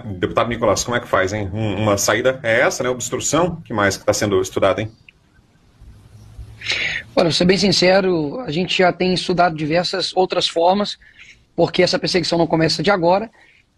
Deputado Nicolás, como é que faz, hein? Uma saída é essa, né? Obstrução? O que mais que está sendo estudado, hein? Olha, vou ser bem sincero, a gente já tem estudado diversas outras formas, porque essa perseguição não começa de agora,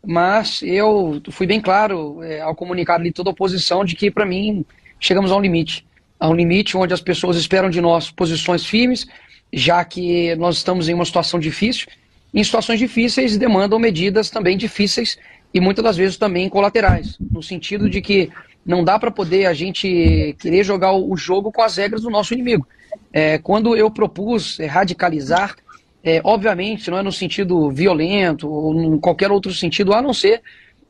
mas eu fui bem claro ao comunicar ali toda a oposição de que, para mim, chegamos a um limite onde as pessoas esperam de nós posições firmes, já que nós estamos em uma situação difícil. Em situações difíceis demandam medidas também difíceis e muitas das vezes também colaterais, no sentido de que não dá para poder a gente querer jogar o jogo com as regras do nosso inimigo. Quando eu propus radicalizar, obviamente não é no sentido violento ou em qualquer outro sentido, a não ser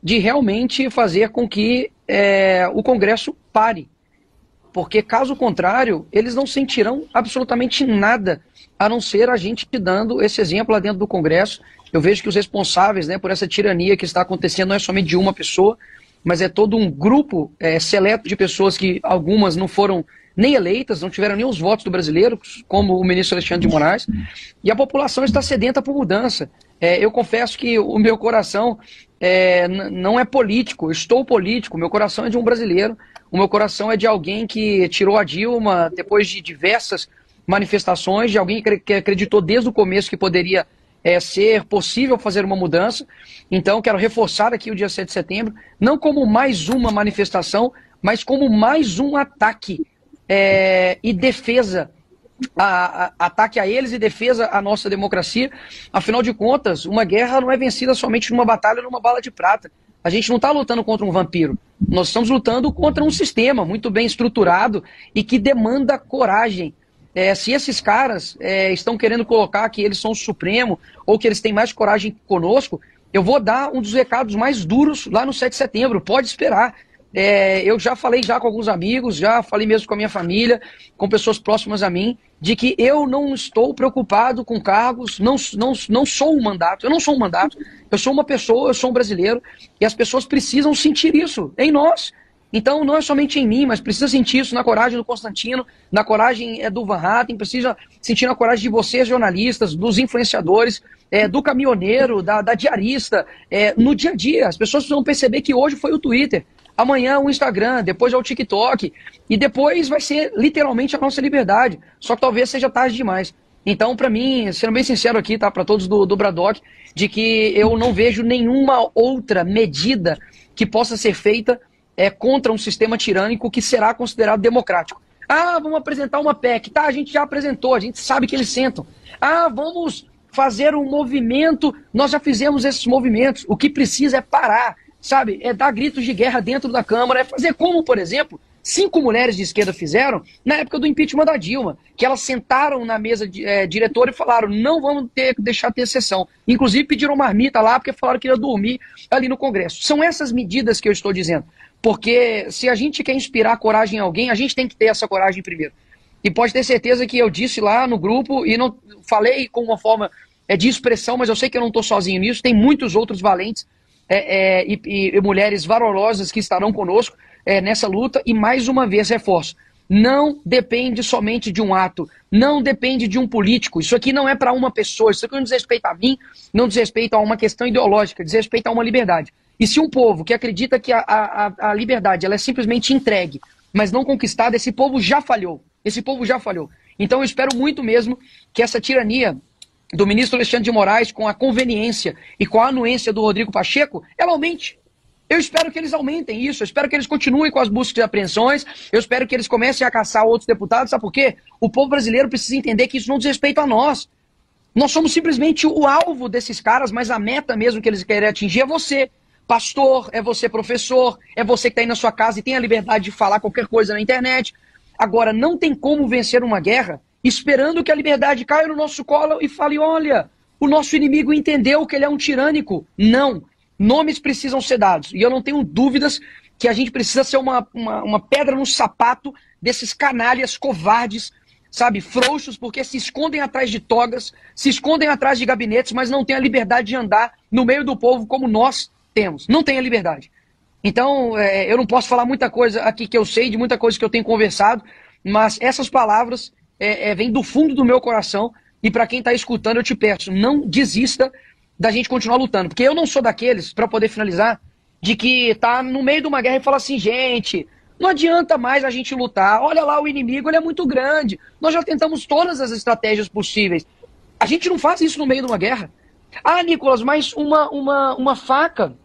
de realmente fazer com que o Congresso pare. Porque, caso contrário, eles não sentirão absolutamente nada, a não ser a gente dando esse exemplo lá dentro do Congresso. Eu vejo que os responsáveis, por essa tirania que está acontecendo não é somente de uma pessoa, mas é todo um grupo seleto de pessoas que algumas não foram nem eleitas, não tiveram nem os votos do brasileiro, como o ministro Alexandre de Moraes, e a população está sedenta por mudança. Eu confesso que o meu coração não é político, eu estou político, meu coração é de um brasileiro, o meu coração é de alguém que tirou a Dilma depois de diversas manifestações, de alguém que acreditou desde o começo que poderia ser possível fazer uma mudança. Então, quero reforçar aqui o dia 7 de setembro, não como mais uma manifestação, mas como mais um ataque e defesa, ataque a eles e defesa à nossa democracia. Afinal de contas, uma guerra não é vencida somente numa batalha, numa bala de prata. A gente não está lutando contra um vampiro, nós estamos lutando contra um sistema muito bem estruturado e que demanda coragem. Se esses caras estão querendo colocar que eles são o Supremo ou que eles têm mais coragem conosco, eu vou dar um dos recados mais duros lá no 7 de setembro, pode esperar. Eu já falei com alguns amigos, já falei mesmo com a minha família, com pessoas próximas a mim, de que eu não estou preocupado com cargos, não sou um mandato, eu não sou um mandato, eu sou uma pessoa, eu sou um brasileiro, e as pessoas precisam sentir isso em nós. Então não é somente em mim, mas precisa sentir isso na coragem do Constantino, na coragem do Van Hatten, precisa sentir na coragem de vocês, jornalistas, dos influenciadores, do caminhoneiro, da diarista, no dia a dia. As pessoas precisam perceber que hoje foi o Twitter, amanhã o Instagram, depois é o TikTok, e depois vai ser literalmente a nossa liberdade, só que talvez seja tarde demais. Então, para mim, sendo bem sincero aqui, tá, para todos do Bradock, de que eu não vejo nenhuma outra medida que possa ser feita contra um sistema tirânico que será considerado democrático. Ah, vamos apresentar uma PEC. Tá, a gente já apresentou, a gente sabe que eles sentam. Ah, vamos fazer um movimento, nós já fizemos esses movimentos. O que precisa é parar, sabe? É dar gritos de guerra dentro da Câmara, é fazer como, por exemplo, 5 mulheres de esquerda fizeram na época do impeachment da Dilma, que elas sentaram na mesa diretora e falaram, não vamos deixar ter sessão. Inclusive pediram marmita lá, porque falaram que ia dormir ali no Congresso. São essas medidas que eu estou dizendo. Porque se a gente quer inspirar coragem em alguém, a gente tem que ter essa coragem primeiro. E pode ter certeza que eu disse lá no grupo, e não falei com uma forma de expressão, mas eu sei que eu não estou sozinho nisso, tem muitos outros valentes e mulheres valorosas que estarão conosco nessa luta, e mais uma vez reforço, não depende somente de um ato, não depende de um político, isso aqui não é para uma pessoa, isso aqui não diz respeito a mim, não diz respeito a uma questão ideológica, diz respeito a uma liberdade. E se um povo que acredita que a liberdade ela é simplesmente entregue, mas não conquistada, esse povo já falhou. Esse povo já falhou. Então eu espero muito mesmo que essa tirania do ministro Alexandre de Moraes, com a conveniência e com a anuência do Rodrigo Pacheco, ela aumente. Eu espero que eles aumentem isso, eu espero que eles continuem com as buscas e apreensões, eu espero que eles comecem a caçar outros deputados, sabe por quê? O povo brasileiro precisa entender que isso não diz respeito a nós. Nós somos simplesmente o alvo desses caras, mas a meta mesmo que eles querem atingir é você. Pastor, é você professor, é você que está aí na sua casa e tem a liberdade de falar qualquer coisa na internet. Agora, não tem como vencer uma guerra esperando que a liberdade caia no nosso colo e fale, olha, o nosso inimigo entendeu que ele é um tirânico. Não, nomes precisam ser dados. E eu não tenho dúvidas que a gente precisa ser uma pedra no sapato desses canalhas covardes, sabe, frouxos, porque se escondem atrás de togas, se escondem atrás de gabinetes, mas não têm a liberdade de andar no meio do povo como nós temos, não tem a liberdade. Então, eu não posso falar muita coisa aqui que eu sei, de muita coisa que eu tenho conversado, mas essas palavras vêm do fundo do meu coração, e para quem está escutando, eu te peço, não desista da gente continuar lutando, porque eu não sou daqueles, para poder finalizar, de que tá no meio de uma guerra e fala assim, gente, não adianta mais a gente lutar, olha lá o inimigo, ele é muito grande, nós já tentamos todas as estratégias possíveis. A gente não faz isso no meio de uma guerra. Ah, Nicolas, mas uma faca,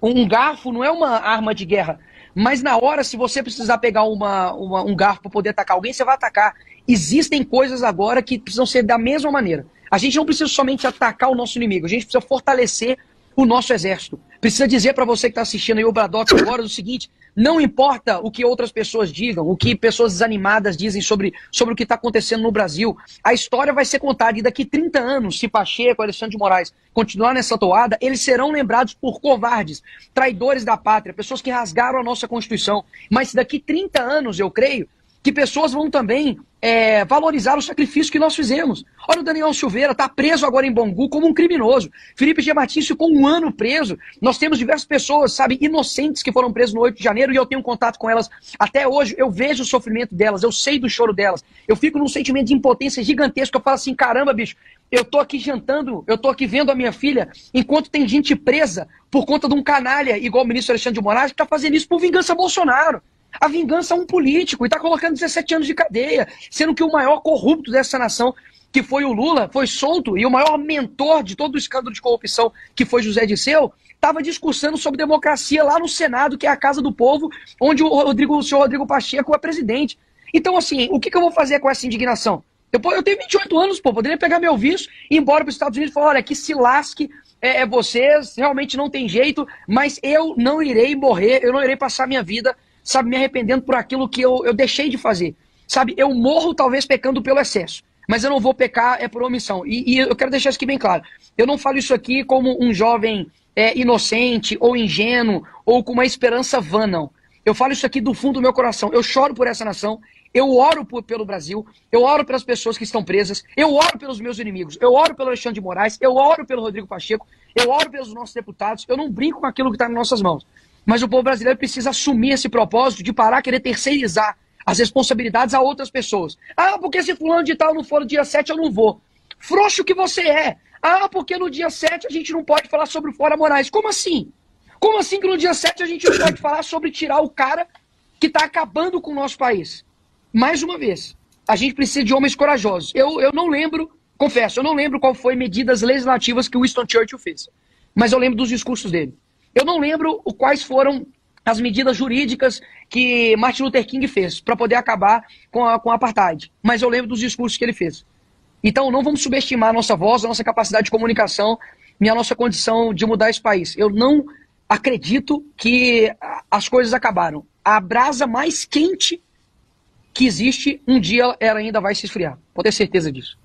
um garfo não é uma arma de guerra. Mas na hora, se você precisar pegar um garfo para poder atacar alguém, você vai atacar. Existem coisas agora que precisam ser da mesma maneira. A gente não precisa somente atacar o nosso inimigo, a gente precisa fortalecer o nosso exército. Precisa dizer para você que está assistindo aí o Bradox agora o seguinte, não importa o que outras pessoas digam, o que pessoas desanimadas dizem sobre o que está acontecendo no Brasil, a história vai ser contada e daqui 30 anos, se Pacheco, Alexandre de Moraes continuar nessa toada, eles serão lembrados por covardes, traidores da pátria, pessoas que rasgaram a nossa Constituição. Mas daqui 30 anos, eu creio, que pessoas vão também valorizar o sacrifício que nós fizemos. Olha o Daniel Silveira, está preso agora em Bangu como um criminoso. Felipe G. Martins ficou 1 ano preso. Nós temos diversas pessoas, sabe, inocentes que foram presas no 8 de janeiro e eu tenho contato com elas até hoje. Eu vejo o sofrimento delas, eu sei do choro delas. Eu fico num sentimento de impotência gigantesco. Eu falo assim, caramba, bicho, eu tô aqui jantando, eu tô aqui vendo a minha filha, enquanto tem gente presa por conta de um canalha, igual o ministro Alexandre de Moraes, que está fazendo isso por vingança a Bolsonaro. A vingança a um político e está colocando 17 anos de cadeia, sendo que o maior corrupto dessa nação, que foi o Lula, foi solto, e o maior mentor de todo o escândalo de corrupção, que foi José Dirceu, estava discursando sobre democracia lá no Senado, que é a casa do povo, onde o senhor Rodrigo Pacheco é presidente. Então, assim, o que eu vou fazer com essa indignação? Eu tenho 28 anos, pô, poderia pegar meu visto, ir embora para os Estados Unidos e falar, olha, que se lasque vocês, realmente não tem jeito, mas eu não irei morrer, eu não irei passar minha vida, sabe, me arrependendo por aquilo que eu deixei de fazer. Sabe, eu morro talvez pecando pelo excesso, mas eu não vou pecar por omissão. E eu quero deixar isso aqui bem claro. Eu não falo isso aqui como um jovem inocente ou ingênuo ou com uma esperança vã, não. Eu falo isso aqui do fundo do meu coração. Eu choro por essa nação, eu oro pelo Brasil, eu oro pelas pessoas que estão presas, eu oro pelos meus inimigos, eu oro pelo Alexandre de Moraes, eu oro pelo Rodrigo Pacheco, eu oro pelos nossos deputados, eu não brinco com aquilo que está nas nossas mãos. Mas o povo brasileiro precisa assumir esse propósito de parar querer terceirizar as responsabilidades a outras pessoas. Ah, porque se fulano de tal não for no dia 7, eu não vou. Frouxo que você é. Ah, porque no dia 7 a gente não pode falar sobre o Fora Moraes. Como assim? Como assim que no dia 7 a gente não pode falar sobre tirar o cara que está acabando com o nosso país? Mais uma vez, a gente precisa de homens corajosos. Eu não lembro, confesso, eu não lembro qual foi medidas legislativas que o Winston Churchill fez. Mas eu lembro dos discursos dele. Eu não lembro quais foram as medidas jurídicas que Martin Luther King fez para poder acabar com a apartheid. Mas eu lembro dos discursos que ele fez. Então não vamos subestimar a nossa voz, a nossa capacidade de comunicação e a nossa condição de mudar esse país. Eu não acredito que as coisas acabaram. A brasa mais quente que existe, um dia ela ainda vai se esfriar. Pode ter certeza disso.